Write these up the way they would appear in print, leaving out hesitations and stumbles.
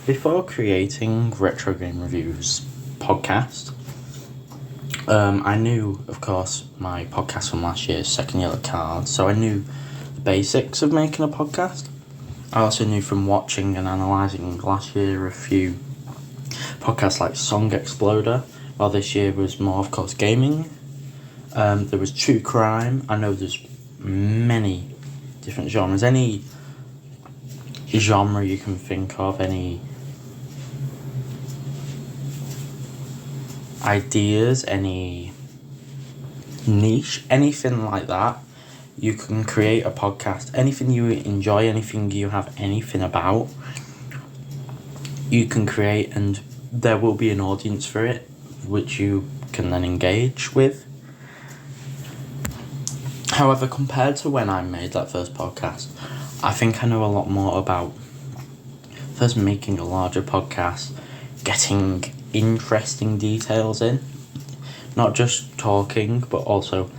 Before creating Retro Game Reviews podcast, I knew, of course, my podcast from last year's Second Yellow Card, so I knew the basics of making a podcast. I also knew from watching and analysing last year a few podcasts like Song Exploder, while this year was more, of course, gaming. There was true crime. I know there's many different genres. Any genre you can think of, any ideas, any niche, anything like that, you can create a podcast. Anything you enjoy, anything you have anything about, you can create, and there will be an audience for it, which you can then engage with. However, compared to when I made that first podcast, I think I know a lot more about first making a larger podcast, getting interesting details in, not just talking, but also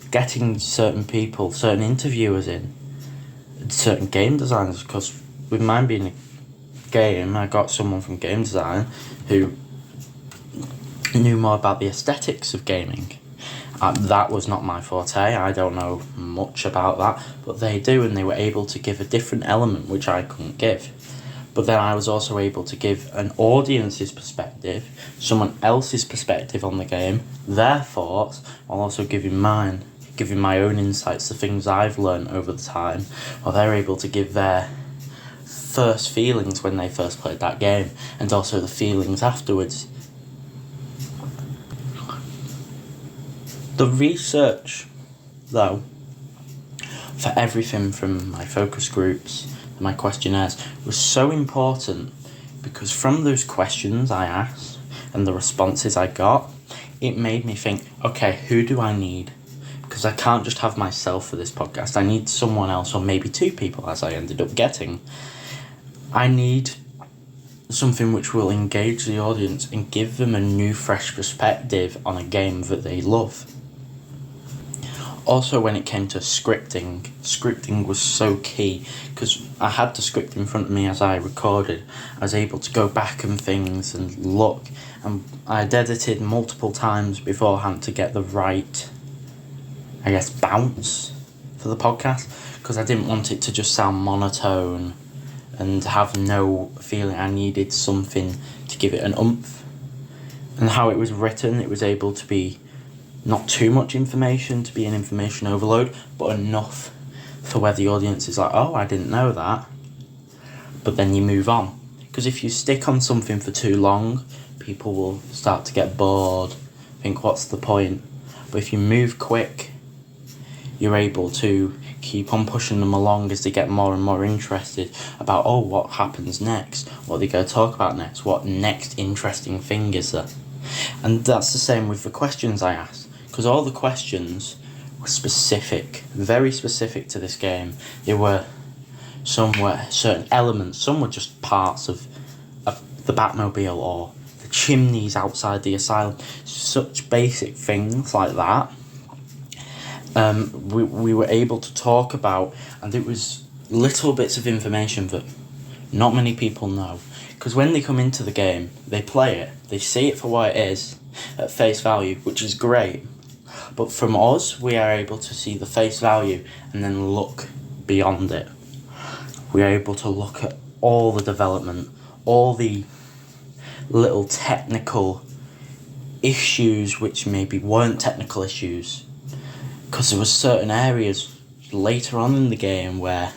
getting certain people, certain interviewers in, certain game designers, because with mine being a game, I got someone from game design who knew more about the aesthetics of gaming. That was not my forte. I don't know much about that, but they do, and they were able to give a different element which I couldn't give. But then I was also able to give an audience's perspective, someone else's perspective on the game, their thoughts, while also giving my own insights, the things I've learned over the time, while they're able to give their first feelings when they first played that game, and also the feelings afterwards. The research, though, for everything from my focus groups to my questionnaires was so important, because from those questions I asked and the responses I got, it made me think, okay, who do I need? Because I can't just have myself for this podcast. I need someone else, or maybe two people, as I ended up getting. I need something which will engage the audience and give them a new, fresh perspective on a game that they love. Also, when it came to scripting was so key, because I had the script in front of me as I recorded. I was able to go back and things and look, and I'd edited multiple times beforehand to get the right, bounce for the podcast, because I didn't want it to just sound monotone and have no feeling. I needed something to give it an oomph. And how it was written, it was able to be not too much information to be an information overload, but enough for where the audience is like, oh, I didn't know that. But then you move on. Because if you stick on something for too long, people will start to get bored, think, what's the point? But if you move quick, you're able to keep on pushing them along as they get more and more interested about, oh, what happens next? What are they going to talk about next? What next interesting thing is there? And that's the same with the questions I asked. Because all the questions were specific, very specific to this game. Some were certain elements, some were just parts of the Batmobile or the chimneys outside the asylum. Such basic things like that. We were able to talk about, and it was little bits of information that not many people know. Because when they come into the game, they play it, they see it for what it is, at face value, which is great. But from us, we are able to see the face value and then look beyond it. We are able to look at all the development, all the little technical issues which maybe weren't technical issues. Because there were certain areas later on in the game where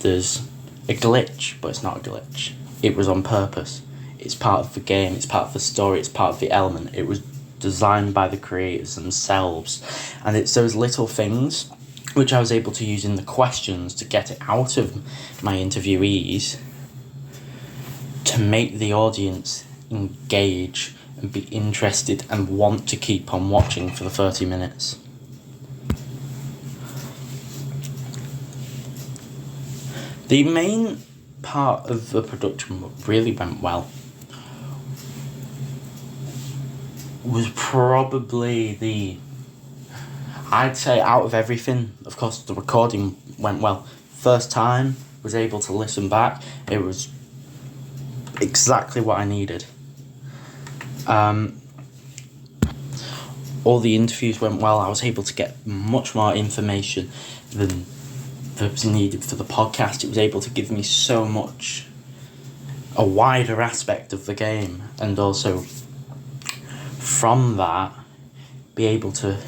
there's a glitch, but it's not a glitch. It was on purpose. It's part of the game, it's part of the story, it's part of the element. It was designed by the creators themselves, and it's those little things which I was able to use in the questions to get it out of my interviewees to make the audience engage and be interested and want to keep on watching for the 30 minutes. The main part of the production really went well was probably I'd say out of everything, of course the recording went well. First time, was able to listen back, it was exactly what I needed. All the interviews went well. I was able to get much more information than was needed for the podcast. It was able to give me so much, a wider aspect of the game, and also from that be able to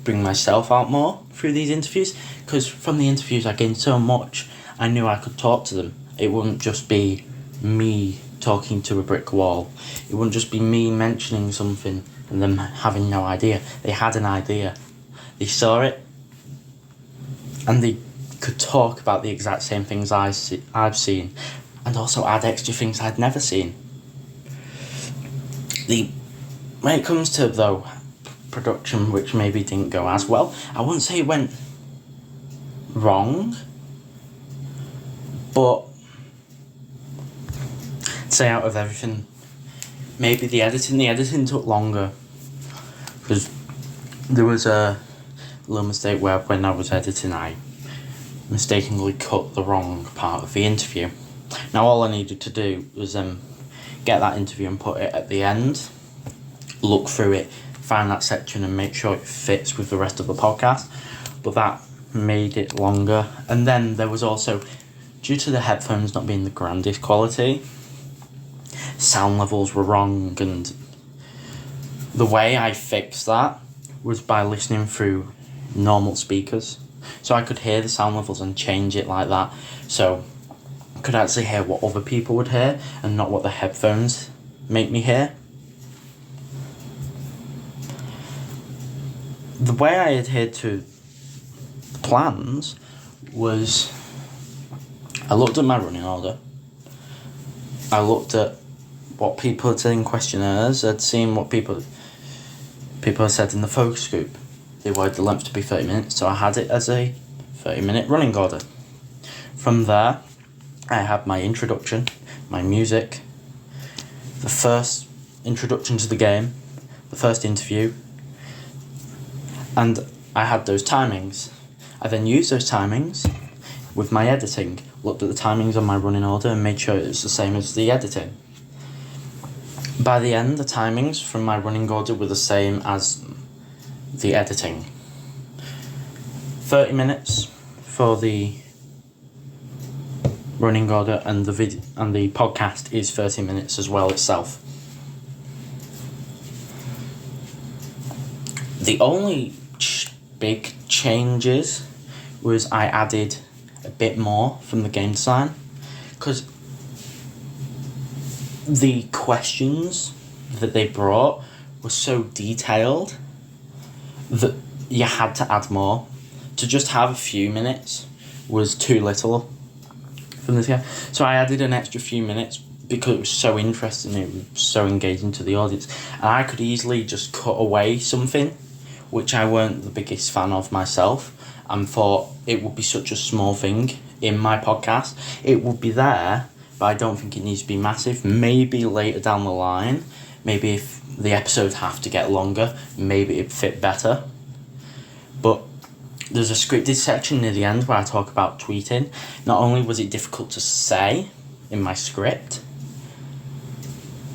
bring myself out more through these interviews, because from the interviews I gained so much. I knew I could talk to them. It wouldn't just be me talking to a brick wall. It wouldn't just be me mentioning something and them having no idea. They had an idea. They saw it and they could talk about the exact same things I've seen, and also add extra things I'd never seen. When it comes to, though, production, which maybe didn't go as well, I wouldn't say it went wrong, but say out of everything, maybe the editing took longer, because there was a little mistake where when I was editing I mistakenly cut the wrong part of the interview. Now all I needed to do was get that interview and put it at the end, look through it, find that section and make sure it fits with the rest of the podcast, but that made it longer. And then there was also, due to the headphones not being the grandest quality, sound levels were wrong, and the way I fixed that was by listening through normal speakers, so I could hear the sound levels and change it like that, so I could actually hear what other people would hear and not what the headphones make me hear. The way I adhered to the plans was I looked at my running order, I looked at what people had said in questionnaires, I'd seen what people had said in the focus group. They wanted the length to be 30 minutes, so I had it as a 30-minute running order. From there, I had my introduction, my music, the first introduction to the game, the first interview, and I had those timings. I then used those timings with my editing, looked at the timings on my running order and made sure it was the same as the editing. By the end, the timings from my running order were the same as the editing. 30 minutes for the running order, and the podcast is 30 minutes as well itself. The only big changes was I added a bit more from the game design, because the questions that they brought were so detailed that you had to add more. To just have a few minutes was too little from this guy. So I added an extra few minutes because it was so interesting, it was so engaging to the audience. And I could easily just cut away something which I weren't the biggest fan of myself, and thought it would be such a small thing in my podcast. It would be there, but I don't think it needs to be massive. Maybe later down the line, maybe if the episodes have to get longer, maybe it'd fit better. But there's a scripted section near the end where I talk about tweeting. Not only was it difficult to say in my script,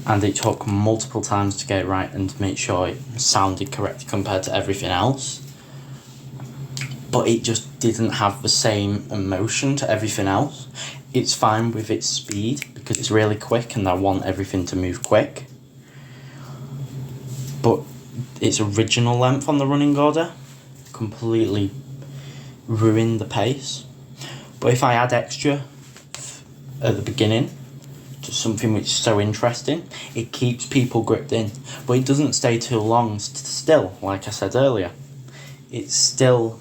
and it took multiple times to get it right and to make sure it sounded correct compared to everything else, but it just didn't have the same emotion to everything else. It's fine with its speed because it's really quick and I want everything to move quick, but its original length on the running order completely ruined the pace. But if I add extra at the beginning, just something which is so interesting, it keeps people gripped in, but it doesn't stay too long. Still, like I said earlier, it's still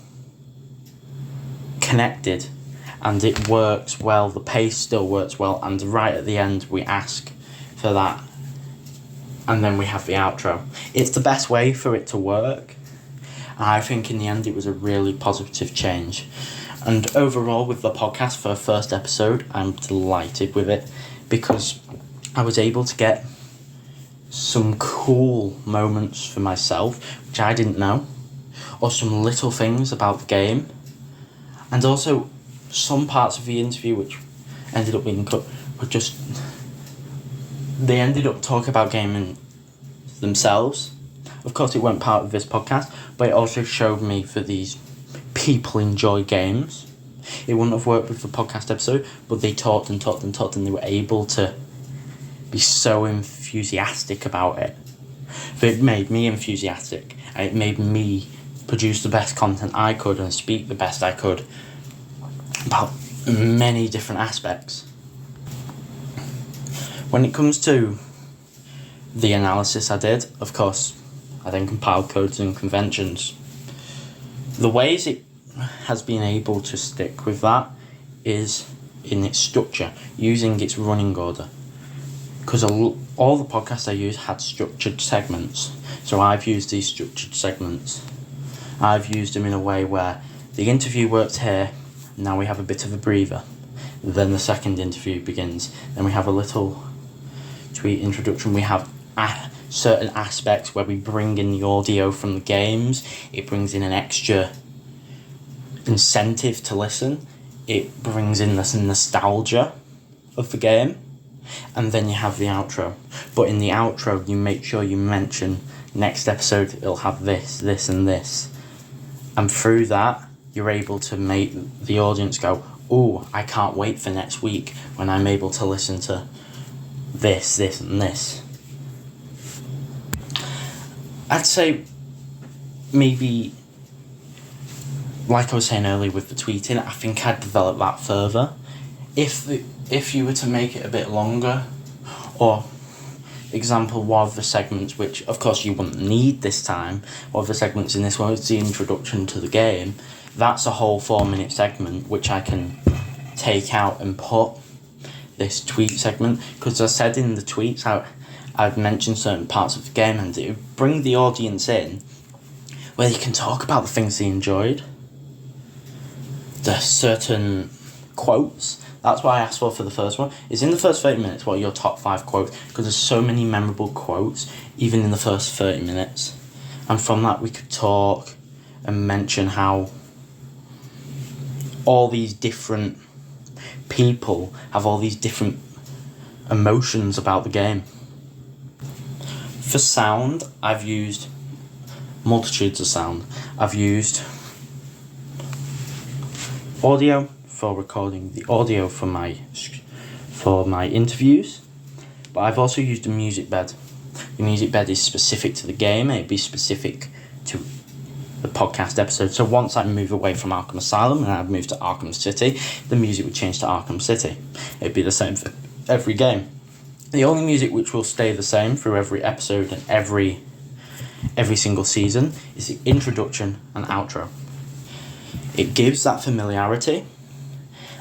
connected and it works well, the pace still works well, and right at the end we ask for that and then we have the outro. It's the best way for it to work, and I think in the end it was a really positive change. And overall with the podcast for a first episode, I'm delighted with it, because I was able to get some cool moments for myself, which I didn't know, or some little things about the game, and also some parts of the interview which ended up being cut were just they ended up talking about gaming themselves. Of course, it weren't part of this podcast, but it also showed me that these people enjoy games. It wouldn't have worked with the podcast episode, but they talked and talked and talked, and they were able to be so enthusiastic about it. It made me enthusiastic, and it made me produce the best content I could and speak the best I could about many different aspects. When it comes to the analysis I did, of course, I then compiled codes and conventions. The ways it has been able to stick with that is in its structure, using its running order. Because all the podcasts I use had structured segments, so I've used these structured segments. I've used them in a way where the interview worked here, now we have a bit of a breather. Then the second interview begins. Then we have a little tweet introduction. We have certain aspects where we bring in the audio from the games. It brings in an extra incentive to listen. It brings in this nostalgia of the game. And then you have the outro. But in the outro, you make sure you mention next episode it'll have this, this, and this. And through that, you're able to make the audience go, oh, I can't wait for next week when I'm able to listen to this, this, and this. I'd say maybe, like I was saying earlier with the tweeting, I think I'd develop that further. If you were to make it a bit longer, or example, one of the segments, which of course you wouldn't need this time, one of the segments in this one is the introduction to the game, that's a whole 4-minute segment which I can take out and put this tweet segment, because I said in the tweets I'd mentioned certain parts of the game and it would bring the audience in where you can talk about the things they enjoyed. There's certain quotes. That's what I asked for the first one. Is in the first 30 minutes, what are your top 5 quotes? Because there's so many memorable quotes, even in the first 30 minutes. And from that, we could talk and mention how all these different people have all these different emotions about the game. For sound, I've used multitudes of sound. I've used audio for recording the audio for my interviews, but I've also used a music bed. The music bed is specific to the game, it'd be specific to the podcast episode. So once I move away from Arkham Asylum and I'd move to Arkham City, the music would change to Arkham City. It'd be the same for every game. The only music which will stay the same through every episode and every single season is the introduction and outro. It gives that familiarity,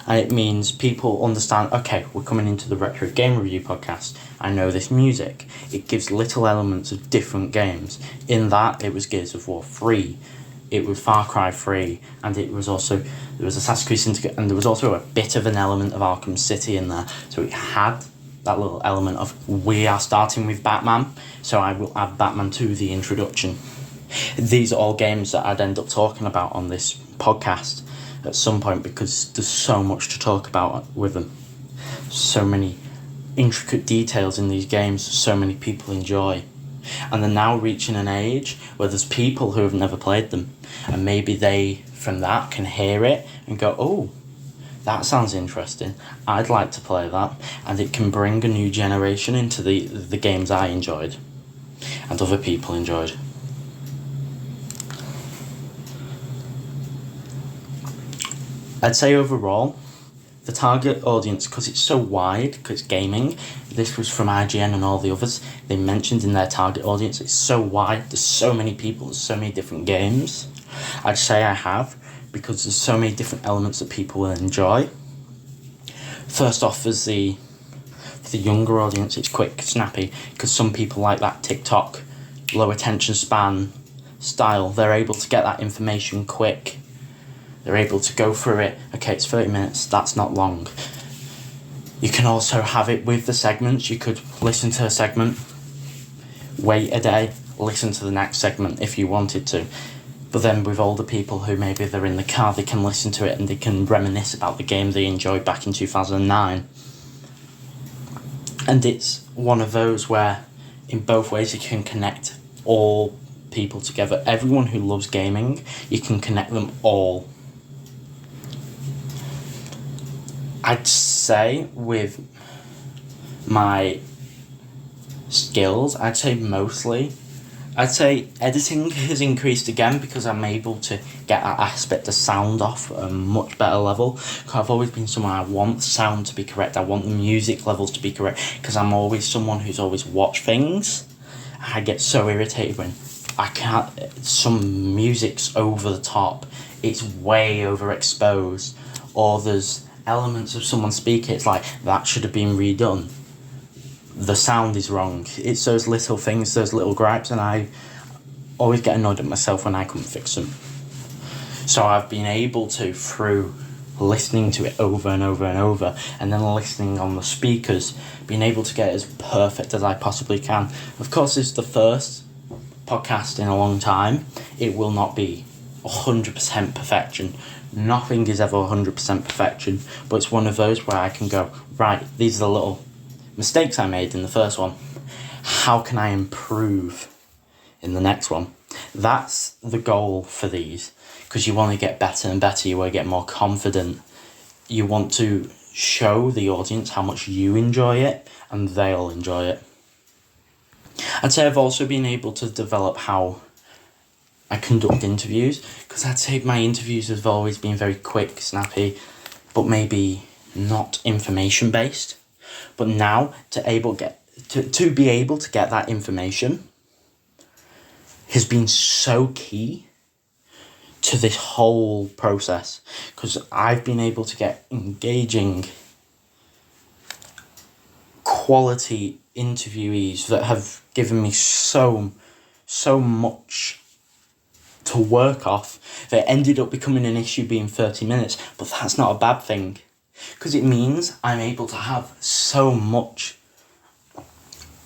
and it means people understand, okay, we're coming into the Retro Game Review podcast, I know this music. It gives little elements of different games. In that, it was Gears of War 3, it was Far Cry 3, and there was Assassin's Creed Syndicate, and there was also a bit of an element of Arkham City in there. So it had that little element of, we are starting with Batman, so I will add Batman to the introduction. These are all games that I'd end up talking about on this podcast at some point, because there's so much to talk about with them. So many intricate details in these games, so many people enjoy. And they're now reaching an age where there's people who have never played them, and maybe they, from that, can hear it and go, oh, that sounds interesting, I'd like to play that. And it can bring a new generation into the games I enjoyed and other people enjoyed. I'd say overall, the target audience, because it's so wide, because it's gaming, this was from IGN and all the others, they mentioned in their target audience, it's so wide, there's so many people, there's so many different games. I'd say I have, because there's so many different elements that people will enjoy. First off, for the younger audience, it's quick, snappy, because some people like that TikTok, low attention span style, they're able to get that information quick. They're able to go through it. Okay, it's 30 minutes, that's not long. You can also have it with the segments. You could listen to a segment, wait a day, listen to the next segment if you wanted to. But then with older people who maybe they're in the car, they can listen to it and they can reminisce about the game they enjoyed back in 2009. And it's one of those where in both ways you can connect all people together. Everyone who loves gaming, you can connect them all. I'd say with my skills, I'd say editing has increased again because I'm able to get that aspect of sound off at a much better level. Cause I've always been someone, I want the sound to be correct, I want the music levels to be correct, because I'm always someone who's always watched things. I get so irritated when some music's over the top, it's way overexposed, or there's elements of someone speaking, it's like, that should have been redone. The sound is wrong. It's those little things, those little gripes, and I always get annoyed at myself when I couldn't fix them. So I've been able to, through listening to it over and over and over, and then listening on the speakers, being able to get it as perfect as I possibly can. Of course, it's the first podcast in a long time. It will not be 100% perfection. Nothing is ever 100% perfection, but it's one of those where I can go, right, these are the little mistakes I made in the first one. How can I improve in the next one? That's the goal for these, because you want to get better and better, you want to get more confident, you want to show the audience how much you enjoy it and they'll enjoy it. I'd say I've also been able to develop how I conduct interviews, because I'd say my interviews have always been very quick, snappy, but maybe not information based. But now to be able to get that information has been so key to this whole process, because I've been able to get engaging, quality interviewees that have given me so much to work off that ended up becoming an issue being 30 minutes, but that's not a bad thing, because it means I'm able to have so much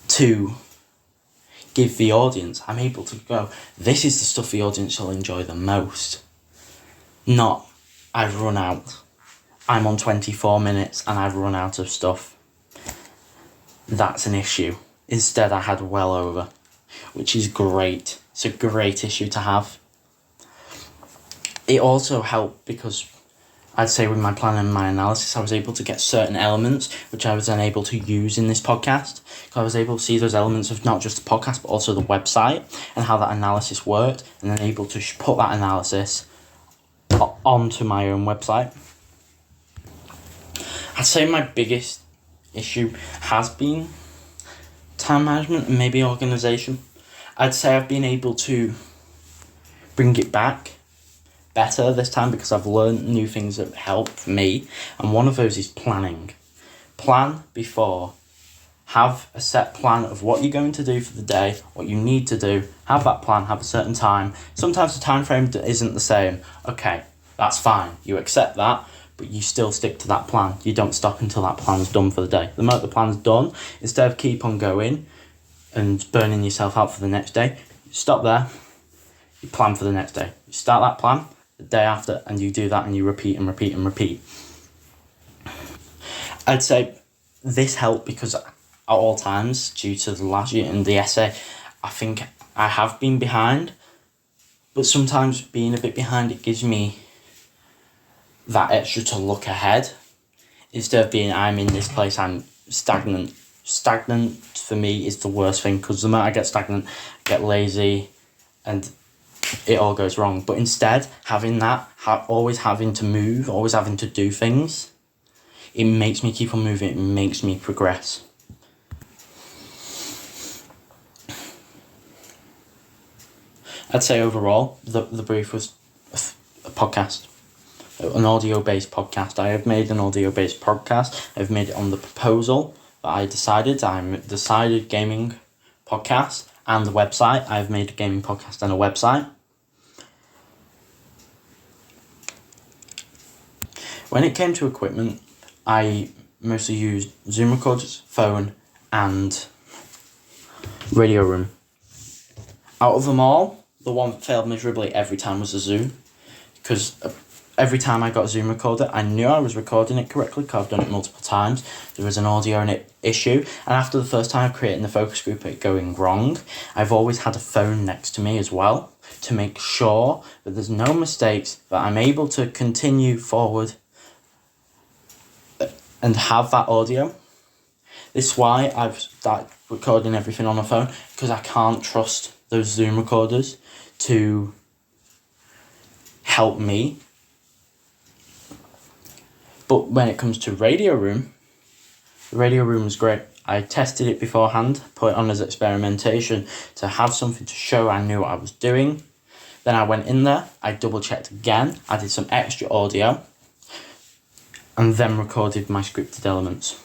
to give the audience. I'm able to go, this is the stuff the audience will enjoy the most. Not, I've run out. I'm on 24 minutes and I've run out of stuff. That's an issue. Instead, I had well over, which is great. It's a great issue to have. It also helped because I'd say with my plan and my analysis, I was able to get certain elements which I was then able to use in this podcast. So I was able to see those elements of not just the podcast, but also the website and how that analysis worked, and then able to put that analysis onto my own website. I'd say my biggest issue has been time management and maybe organisation. I'd say I've been able to bring it back better this time because I've learned new things that help me, and one of those is planning. Plan before. Have a set plan of what you're going to do for the day, what you need to do. Have that plan, have a certain time. Sometimes the time frame isn't the same. Okay, that's fine. You accept that, but you still stick to that plan. You don't stop until that plan's done for the day. The moment the plan's done, instead of keep on going and burning yourself out for the next day, stop there. You plan for the next day. You start that plan the day after, and you do that, and you repeat and repeat and repeat. I'd say this helped because at all times, due to the last year and the essay, I think I have been behind, but sometimes being a bit behind, it gives me that extra to look ahead. Instead of being, I'm in this place, I'm stagnant. Stagnant for me is the worst thing, because the moment I get stagnant, I get lazy, and it all goes wrong. But instead, having that, always having to move, always having to do things, it makes me keep on moving, it makes me progress. I'd say overall, the brief was a podcast, an audio-based podcast. I have made an audio-based podcast. I've made it on the proposal that I decided gaming podcast and the website. I've made a gaming podcast and a website. When it came to equipment, I mostly used Zoom recorders, phone, and Radio Room. Out of them all, the one that failed miserably every time was the Zoom, because every time I got a Zoom recorder, I knew I was recording it correctly because I've done it multiple times. There was an audio issue, and after the first time of creating the focus group it going wrong, I've always had a phone next to me as well to make sure that there's no mistakes, that I'm able to continue forward and have that audio. This is why I've started recording everything on a phone, because I can't trust those Zoom recorders to help me. But when it comes to Radio Room, the Radio Room is great. I tested it beforehand, put it on as experimentation to have something to show I knew what I was doing. Then I went in there, I double checked again, added some extra audio, and then recorded my scripted elements.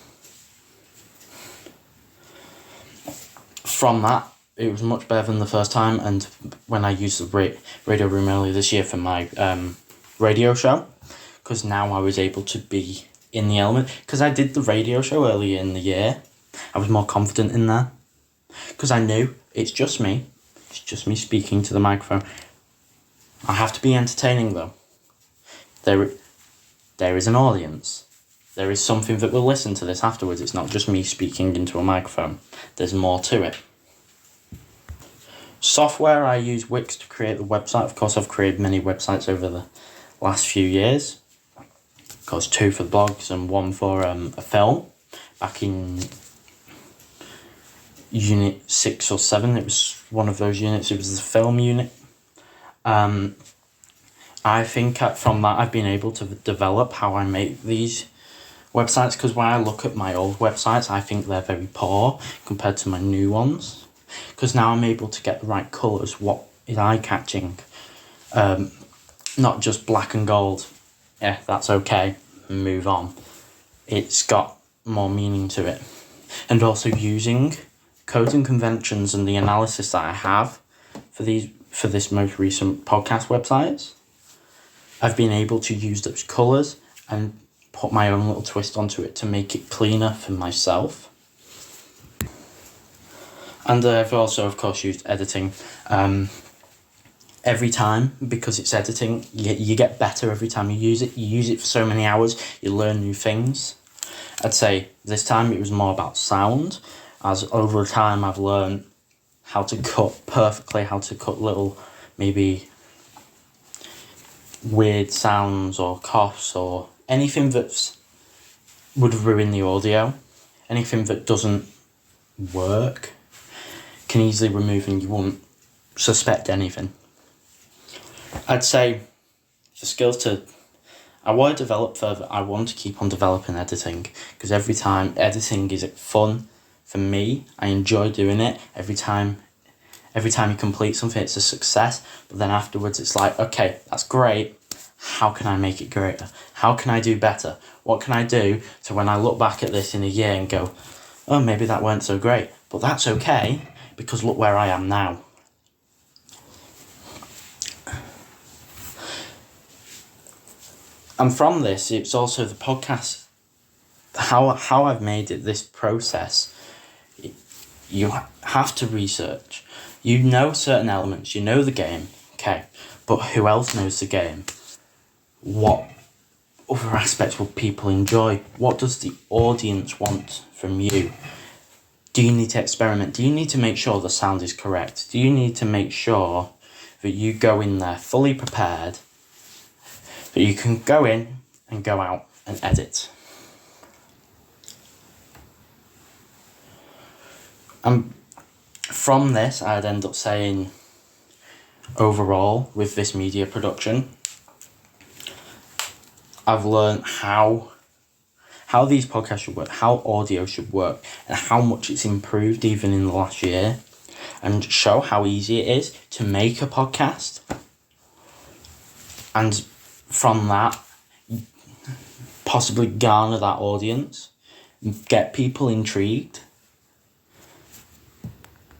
From that, it was much better than the first time, and when I used the Radio Room earlier this year for my radio show, because now I was able to be in the element, because I did the radio show earlier in the year, I was more confident in there, because I knew it's just me speaking to the microphone. I have to be entertaining though. There is an audience. There is something that will listen to this afterwards. It's not just me speaking into a microphone. There's more to it. Software, I use Wix to create the website. Of course, I've created many websites over the last few years. Of course, 2 for blogs and 1 for a film. Back in Unit 6 or 7, it was one of those units. It was the film unit. I think from that I've been able to develop how I make these websites, because when I look at my old websites, I think they're very poor compared to my new ones. Because now I'm able to get the right colours, what is eye-catching. Not just black and gold. Yeah, that's okay, move on. It's got more meaning to it. And also using coding conventions and the analysis that I have for this most recent podcast websites, I've been able to use those colours and put my own little twist onto it to make it cleaner for myself. And I've also, of course, used editing. Every time, because it's editing, you get better every time you use it. You use it for so many hours, you learn new things. I'd say this time it was more about sound, as over time I've learned how to cut perfectly, how to cut little, maybe weird sounds or coughs or anything that would ruin the audio. Anything that doesn't work can easily remove and you won't suspect anything. I'd say the skills I want to develop further. I want to keep on developing editing, because every time editing is fun for me. I enjoy doing it. Every time you complete something, it's a success. But then afterwards, it's like, okay, that's great. How can I make it greater? How can I do better? What can I do to when I look back at this in a year and go, oh, maybe that weren't so great. But that's okay, because look where I am now. And from this, it's also the podcast, how I've made it, this process. You have to research. You know certain elements, you know the game, okay, but who else knows the game? What other aspects will people enjoy? What does the audience want from you? Do you need to experiment? Do you need to make sure the sound is correct? Do you need to make sure that you go in there fully prepared, that you can go in and go out and edit? And from this, I'd end up saying, overall, with this media production, I've learned how these podcasts should work, how audio should work, and how much it's improved even in the last year, and show how easy it is to make a podcast. And from that, possibly garner that audience, get people intrigued,